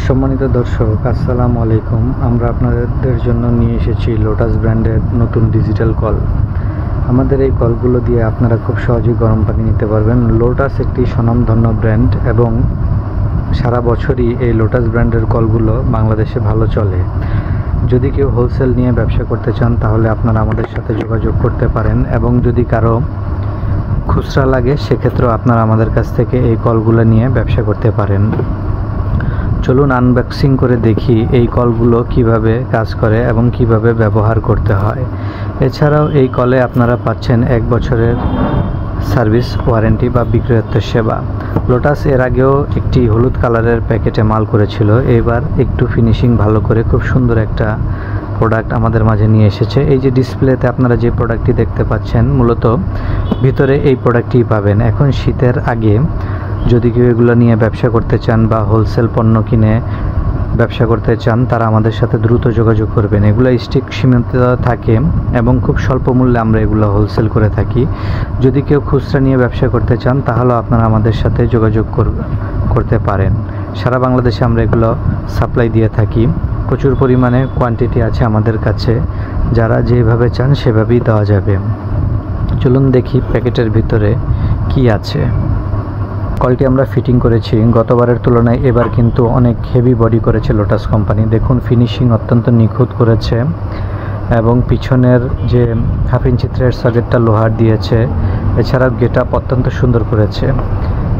সম্মানিত দর্শক, আসসালামু আলাইকুম। আমরা আপনাদের জন্য নিয়ে এসেছি লোটাস ব্র্যান্ডের নতুন ডিজিটাল কল। আমাদের এই কলগুলো দিয়ে আপনারা খুব সহজেই গরম পানি নিতে পারবেন। লোটাস একটি স্বনামধন্য ব্র্যান্ড এবং সারা বছরই এই লোটাস ব্র্যান্ডের কলগুলো বাংলাদেশে ভালো চলে। যদি কেউ হোলসেল নিয়ে ব্যবসা করতে চান তাহলে আপনারা আমাদের সাথে যোগাযোগ করতে পারেন, এবং যদি কারো খুচরা লাগে সেক্ষেত্রেও আপনারা আমাদের কাছ থেকে এই কলগুলো নিয়ে ব্যবসা করতে পারেন। চলুন আনবক্সিং করে দেখি এই কলগুলো কিভাবে কাজ করে এবং কিভাবে ব্যবহার করতে হয়। এছাড়াও এই কলে আপনারা পাচ্ছেন 1 বছরের সার্ভিস ওয়ারেন্টি বা বিক্রয়োত্তর সেবা। লোটাস এর আগেও একটি হলুদ কালারের প্যাকেটে মাল করেছিল, এবার একটু ফিনিশিং ভালো করে খুব সুন্দর একটা প্রোডাক্ট আমাদের মাঝে নিয়ে এসেছে। এই যে ডিসপ্লেতে আপনারা যে প্রোডাক্টটি দেখতে পাচ্ছেন, মূলত ভিতরে এই প্রোডাক্টটি পাবেন। এখন শীতের আগে যদি কেউ এগুলো নিয়ে ব্যবসা করতে চান বা হোলসেল পণ্য কিনে ব্যবসা করতে চান, তারা আমাদের সাথে দ্রুত যোগাযোগ করবেন। এগুলো স্টিক সীমিত থাকে এবং খুব স্বল্প মূল্যে আমরা এগুলো হোলসেল করে থাকি। যদি কেউ খুচরা নিয়ে ব্যবসা করতে চান তাহলেও আপনারা আমাদের সাথে যোগাযোগ করতে পারেন। সারা বাংলাদেশে আমরা এগুলো সাপ্লাই দিয়ে থাকি। প্রচুর পরিমাণে কোয়ান্টিটি আছে আমাদের কাছে, যারা যেভাবে চান সেভাবেই দেওয়া যাবে। চলুন দেখি প্যাকেটের ভিতরে কি আছে। কলটি আমরা ফিটিং করেছি গতবারের তুলনায় এবার কিন্তু অনেক হেভি বডি করেছে লোটাস কোম্পানি। দেখুন ফিনিশিং অত্যন্ত নিখুঁত করেছে এবং পিছনের যে 1/2 ইঞ্চি থ্রেড সকেটটা লোহার দিয়েছে। এছাড়াও গেটআপ অত্যন্ত সুন্দর করেছে।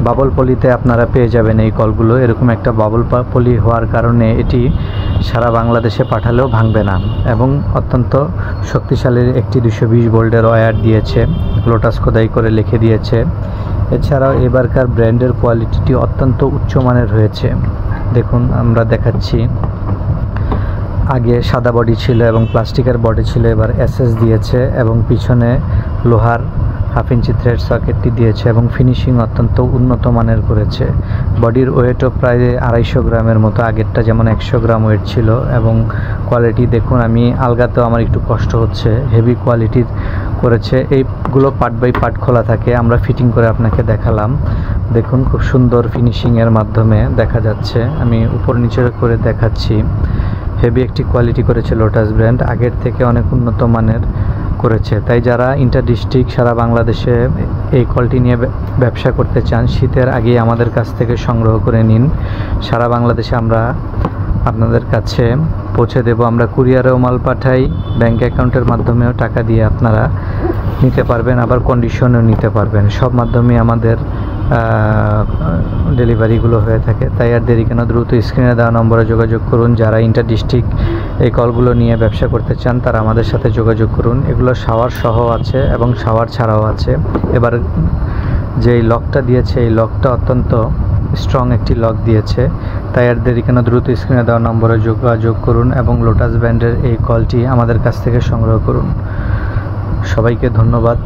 বাবল পলিতে আপনারা পেয়ে যাবেন এই কলগুলো। এরকম একটা বাবল পলি হওয়ার কারণে এটি সারা বাংলাদেশে পাঠালেও ভাঙবে না, এবং অত্যন্ত শক্তিশালী একটি 220 ভোল্টের ওয়্যার দিয়েছে, লোটাস খোদাই করে লিখে দিয়েছে। এছাড়াও এবারকার ব্র্যান্ডের কোয়ালিটিটি অত্যন্ত উচ্চমানের হয়েছে। দেখুন আমরা দেখাচ্ছি, আগে সাদা বডি ছিল এবং প্লাস্টিকের বডি ছিল, এবার এসএস দিয়েছে এবং পিছনে লোহার 1/2 ইঞ্চি থ্রেড সকেটটি দিয়েছে এবং ফিনিশিং অত্যন্ত উন্নত মানের করেছে। বডির ওয়েটও প্রায় 250 গ্রামের মতো, আগেরটা যেমন 100 গ্রাম ওয়েট ছিল। এবং কোয়ালিটি দেখুন, আমি আলগাতেও আমার একটু কষ্ট হচ্ছে, হেভি কোয়ালিটির করেছে। এইগুলো পার্ট বাই পার্ট খোলা থাকে, আমরা ফিটিং করে আপনাকে দেখালাম। দেখুন খুব সুন্দর ফিনিশিংয়ের মাধ্যমে দেখা যাচ্ছে। আমি উপর নিচে করে দেখাচ্ছি। হেভি একটি কোয়ালিটি করেছে লোটাস ব্র্যান্ড, আগের থেকে অনেক উন্নত মানের করেছে। তাই যারা ইন্টার ডিস্ট্রিক্ট সারা বাংলাদেশে এই কলটি নিয়ে ব্যবসা করতে চান, শীতের আগেই আমাদের কাছ থেকে সংগ্রহ করে নিন। সারা বাংলাদেশে আমরা আপনাদের কাছে পৌঁছে দেব। আমরা কুরিয়ারেও মাল পাঠাই, ব্যাংক অ্যাকাউন্টের মাধ্যমেও টাকা দিয়ে আপনারা নিতে পারবেন, আবার কন্ডিশনেও নিতে পারবেন। সব মাধ্যমে আমাদের ডেলিভারিগুলো হয়ে থাকে। তাই আর দেরি কেন, দ্রুত স্ক্রিনে দেওয়া নম্বরে যোগাযোগ করুন। যারা ইন্টার ডিস্ট্রিক্ট এই কলগুলো নিয়ে ব্যবসা করতে চান তারা আমাদের সাথে যোগাযোগ করুন। এগুলো শাওয়ার সহ আছে এবং শাওয়ার ছাড়াও আছে। এবার যেই লকটা দিয়েছে এই লকটা অত্যন্ত স্ট্রং একটি লক দিয়েছে। তাই আর দেরি কেন, দ্রুত স্ক্রিনে দেওয়া নম্বরে যোগাযোগ করুন এবং লোটাস ব্র্যান্ডের এই কলটি আমাদের কাছ থেকে সংগ্রহ করুন। সবাইকে ধন্যবাদ।